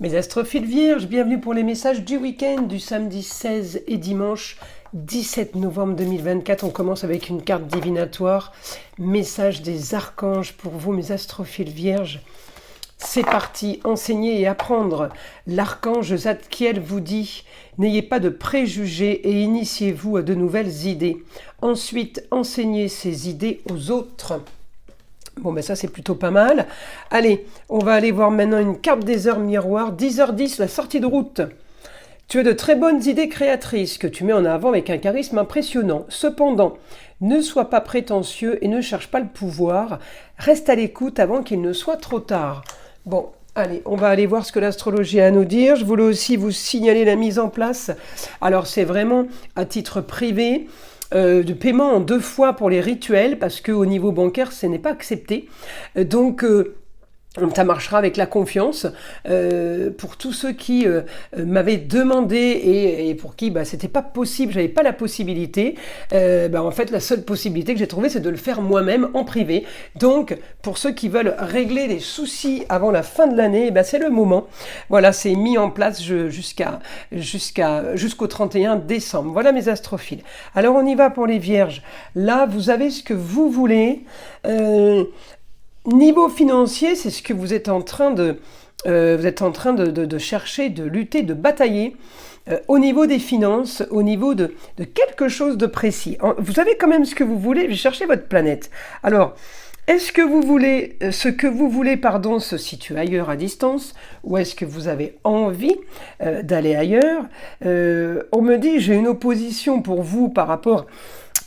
Mes astrophiles vierges, bienvenue pour les messages du week-end du samedi 16 et dimanche 17 novembre 2024. On commence avec une carte divinatoire, message des archanges pour vous mes astrophiles vierges. C'est parti, enseigner et apprendre. L'archange Zadkiel vous dit « N'ayez pas de préjugés et initiez-vous à de nouvelles idées. Ensuite, enseignez ces idées aux autres. » Bon, ben ça, c'est plutôt pas mal. Allez, on va aller voir maintenant une carte des heures miroirs. 10h10, la sortie de route. Tu as de très bonnes idées créatrices que tu mets en avant avec un charisme impressionnant. Cependant, ne sois pas prétentieux et ne cherche pas le pouvoir. Reste à l'écoute avant qu'il ne soit trop tard. Bon, allez, on va aller voir ce que l'astrologie a à nous dire. Je voulais aussi vous signaler la mise en place. Alors, c'est vraiment à titre privé. De paiement en 2 fois pour les rituels, parce qu'au niveau bancaire, ce n'est pas accepté. Donc, ça marchera avec la confiance. Pour tous ceux qui m'avaient demandé et pour qui c'était pas possible, j'avais pas la possibilité, en fait la seule possibilité que j'ai trouvée c'est de le faire moi-même en privé. Donc pour ceux qui veulent régler les soucis avant la fin de l'année, c'est le moment. Voilà, c'est mis en place jusqu'au 31 décembre. Voilà mes astrophiles. Alors on y va pour les vierges. Là vous avez ce que vous voulez. Niveau financier, c'est ce que vous êtes en train de chercher, de lutter, de batailler. Au niveau des finances, au niveau de quelque chose de précis. Vous savez quand même ce que vous voulez, cherchez votre planète. Alors, est-ce que vous voulez, ce que vous voulez, se situe ailleurs à distance, ou est-ce que vous avez envie d'aller ailleurs? On me dit, j'ai une opposition pour vous par rapport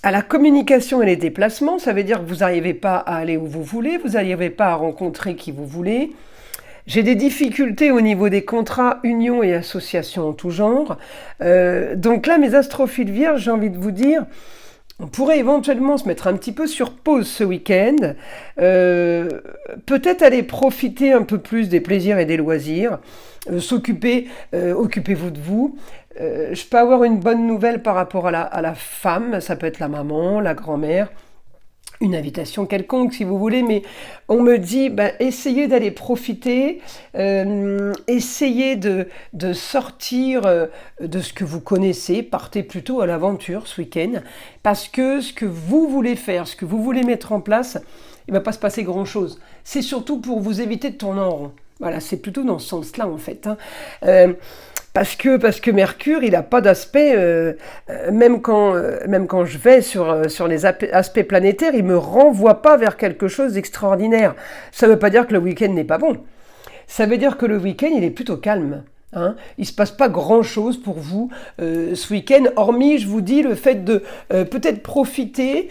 à la communication et les déplacements. Ça veut dire que vous n'arrivez pas à aller où vous voulez, vous n'arrivez pas à rencontrer qui vous voulez. J'ai des difficultés au niveau des contrats, unions et associations en tout genre. Donc là, mes astrophiles vierges, j'ai envie de vous dire, on pourrait éventuellement se mettre un petit peu sur pause ce week-end, peut-être aller profiter un peu plus des plaisirs et des loisirs, occupez-vous de vous. Je peux avoir une bonne nouvelle par rapport à la femme, ça peut être la maman, la grand-mère, une invitation quelconque si vous voulez, mais on me dit essayez d'aller profiter, essayez de sortir de ce que vous connaissez, partez plutôt à l'aventure ce week-end, parce que ce que vous voulez faire, ce que vous voulez mettre en place, il ne va pas se passer grand-chose. C'est surtout pour vous éviter de tourner en rond. Voilà, c'est plutôt dans ce sens-là en fait. Parce que Mercure, il n'a pas d'aspect, même quand je vais sur les aspects planétaires, il ne me renvoie pas vers quelque chose d'extraordinaire. Ça ne veut pas dire que le week-end n'est pas bon. Ça veut dire que le week-end, il est plutôt calme. Il ne se passe pas grand-chose pour vous ce week-end, hormis, je vous dis, le fait de peut-être profiter.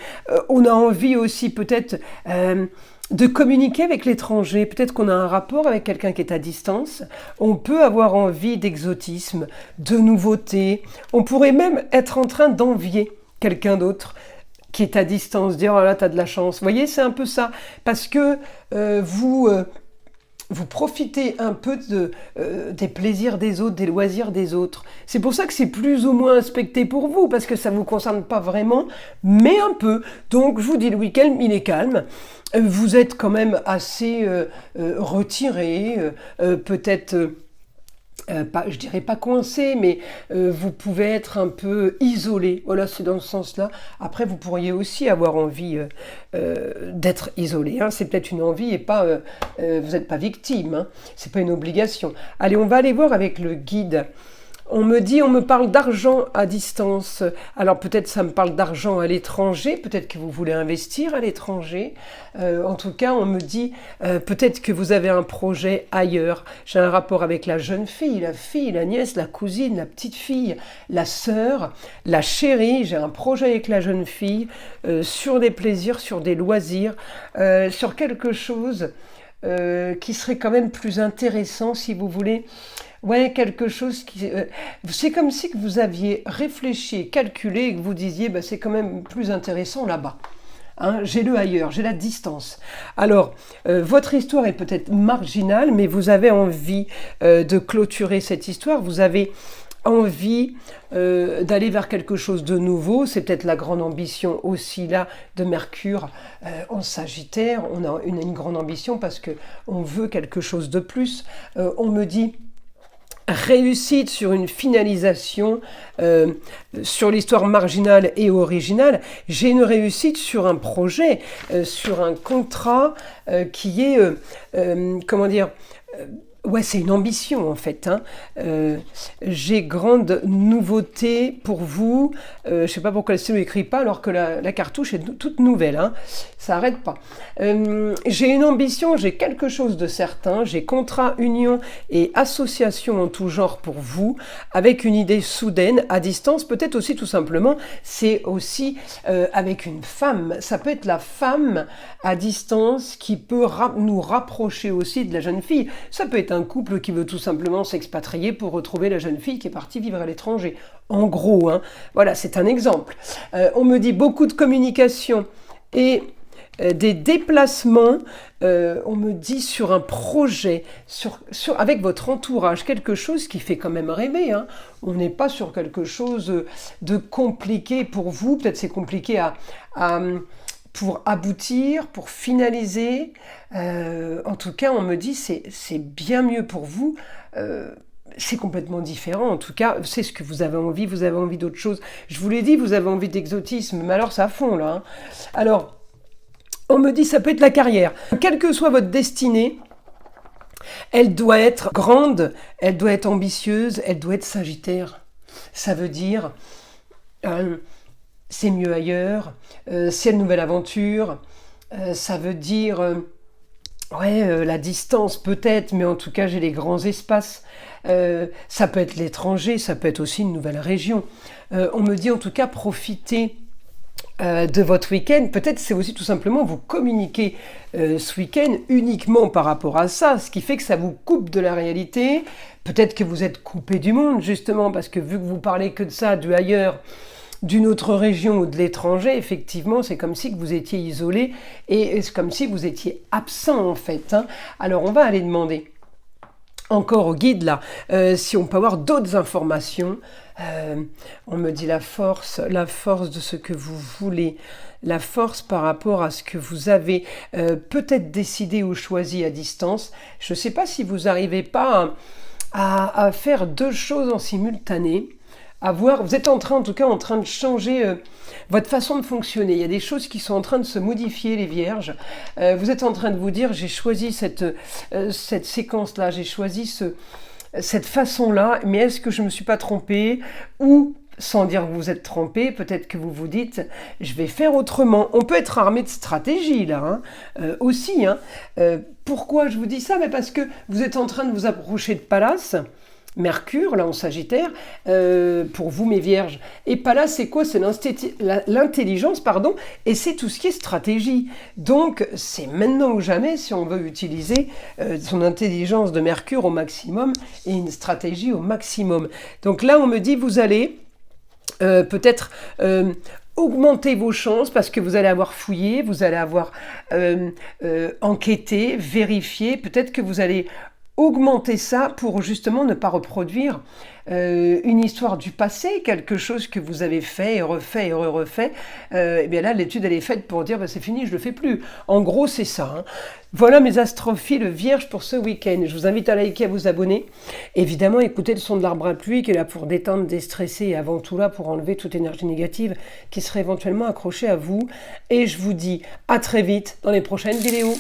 On a envie aussi peut-être de communiquer avec l'étranger. Peut-être qu'on a un rapport avec quelqu'un qui est à distance. On peut avoir envie d'exotisme, de nouveautés. On pourrait même être en train d'envier quelqu'un d'autre qui est à distance, dire « Oh là, t'as de la chance ». Vous voyez, c'est un peu ça. Parce que vous profitez un peu des plaisirs des autres, des loisirs des autres. C'est pour ça que c'est plus ou moins inspecté pour vous, parce que ça ne vous concerne pas vraiment, mais un peu. Donc, je vous dis, le week-end, il est calme. Vous êtes quand même assez retiré, peut-être... je dirais pas coincé, mais vous pouvez être un peu isolé. Voilà, c'est dans ce sens-là. Après, vous pourriez aussi avoir envie d'être isolé. C'est peut-être une envie et pas, vous n'êtes pas victime. C'est pas une obligation. Allez, on va aller voir avec le guide. On me parle d'argent à distance. Alors peut-être ça me parle d'argent à l'étranger, peut-être que vous voulez investir à l'étranger. En tout cas, on me dit peut-être que vous avez un projet ailleurs. J'ai un rapport avec la jeune fille, la nièce, la cousine, la petite fille, la sœur, la chérie. J'ai un projet avec la jeune fille sur des plaisirs, sur des loisirs, sur quelque chose qui serait quand même plus intéressant si vous voulez. Ouais, quelque chose qui... c'est comme si que vous aviez réfléchi, calculé et que vous disiez c'est quand même plus intéressant là-bas. J'ai le ailleurs, j'ai la distance. Alors, votre histoire est peut-être marginale, mais vous avez envie de clôturer cette histoire, vous avez envie d'aller vers quelque chose de nouveau. C'est peut-être la grande ambition aussi là de Mercure en Sagittaire. On a une grande ambition parce qu'on veut quelque chose de plus. On me dit réussite sur une finalisation sur l'histoire marginale et originale. J'ai une réussite sur un projet, sur un contrat qui est, comment dire, ouais, c'est une ambition en fait. Hein. J'ai grande nouveauté pour vous. Je ne sais pas pourquoi le stylo n'écrit pas alors que la cartouche est toute nouvelle. Hein. Ça n'arrête pas. J'ai une ambition, j'ai quelque chose de certain. J'ai contrat, union et association en tout genre pour vous, avec une idée soudaine, à distance. Peut-être aussi tout simplement, c'est aussi avec une femme. Ça peut être la femme à distance qui peut nous rapprocher aussi de la jeune fille. Ça peut être un couple qui veut tout simplement s'expatrier pour retrouver la jeune fille qui est partie vivre à l'étranger. En gros, hein. Voilà, c'est un exemple. On me dit beaucoup de communication et des déplacements, on me dit sur un projet, avec votre entourage, quelque chose qui fait quand même rêver. Hein. On n'est pas sur quelque chose de compliqué pour vous, peut-être c'est compliqué pour aboutir, pour finaliser. En tout cas, on me dit c'est bien mieux pour vous. C'est complètement différent. En tout cas, c'est ce que vous avez envie d'autre chose. Je vous l'ai dit, vous avez envie d'exotisme, mais alors ça fond là. Hein. Alors, on me dit ça peut être la carrière. Quelle que soit votre destinée, elle doit être grande, elle doit être ambitieuse, elle doit être sagittaire. Ça veut dire... c'est mieux ailleurs, c'est une nouvelle aventure, ça veut dire, la distance peut-être, mais en tout cas j'ai les grands espaces, ça peut être l'étranger, ça peut être aussi une nouvelle région. On me dit en tout cas profitez de votre week-end, peut-être c'est aussi tout simplement vous communiquer ce week-end uniquement par rapport à ça, ce qui fait que ça vous coupe de la réalité, peut-être que vous êtes coupé du monde justement, parce que vu que vous parlez que de ça, du ailleurs, d'une autre région ou de l'étranger, effectivement, c'est comme si que vous étiez isolé et c'est comme si vous étiez absent en fait. Hein. Alors on va aller demander encore au guide là, si on peut avoir d'autres informations. On me dit la force de ce que vous voulez, la force par rapport à ce que vous avez peut-être décidé ou choisi à distance. Je ne sais pas si vous n'arrivez pas à faire deux choses en simultané. Vous êtes en tout cas en train de changer votre façon de fonctionner. Il y a des choses qui sont en train de se modifier, les vierges. Vous êtes en train de vous dire, j'ai choisi cette séquence-là, j'ai choisi cette façon-là, mais est-ce que je ne me suis pas trompée? Ou, sans dire que vous êtes trompé, peut-être que vous vous dites, je vais faire autrement. On peut être armé de stratégie, là, hein, aussi. Hein. Pourquoi je vous dis ça? Mais parce que vous êtes en train de vous approcher de Pallas, Mercure, là en Sagittaire, pour vous mes vierges. Et Pallas, c'est quoi? C'est l'intelligence, pardon, et c'est tout ce qui est stratégie. Donc, c'est maintenant ou jamais si on veut utiliser son intelligence de Mercure au maximum et une stratégie au maximum. Donc là, on me dit, vous allez peut-être... augmenter vos chances parce que vous allez avoir fouillé, vous allez avoir enquêté, vérifié, peut-être que vous allez augmenter ça pour justement ne pas reproduire une histoire du passé, quelque chose que vous avez fait et refait et refait. Et bien là, l'étude elle est faite pour dire c'est fini, je le fais plus. En gros, c'est ça. Hein. Voilà mes astrophiles vierges pour ce week-end. Je vous invite à liker, à vous abonner. Évidemment, écoutez le son de l'arbre à pluie qui est là pour détendre, déstresser et avant tout là pour enlever toute énergie négative qui serait éventuellement accrochée à vous. Et je vous dis à très vite dans les prochaines vidéos.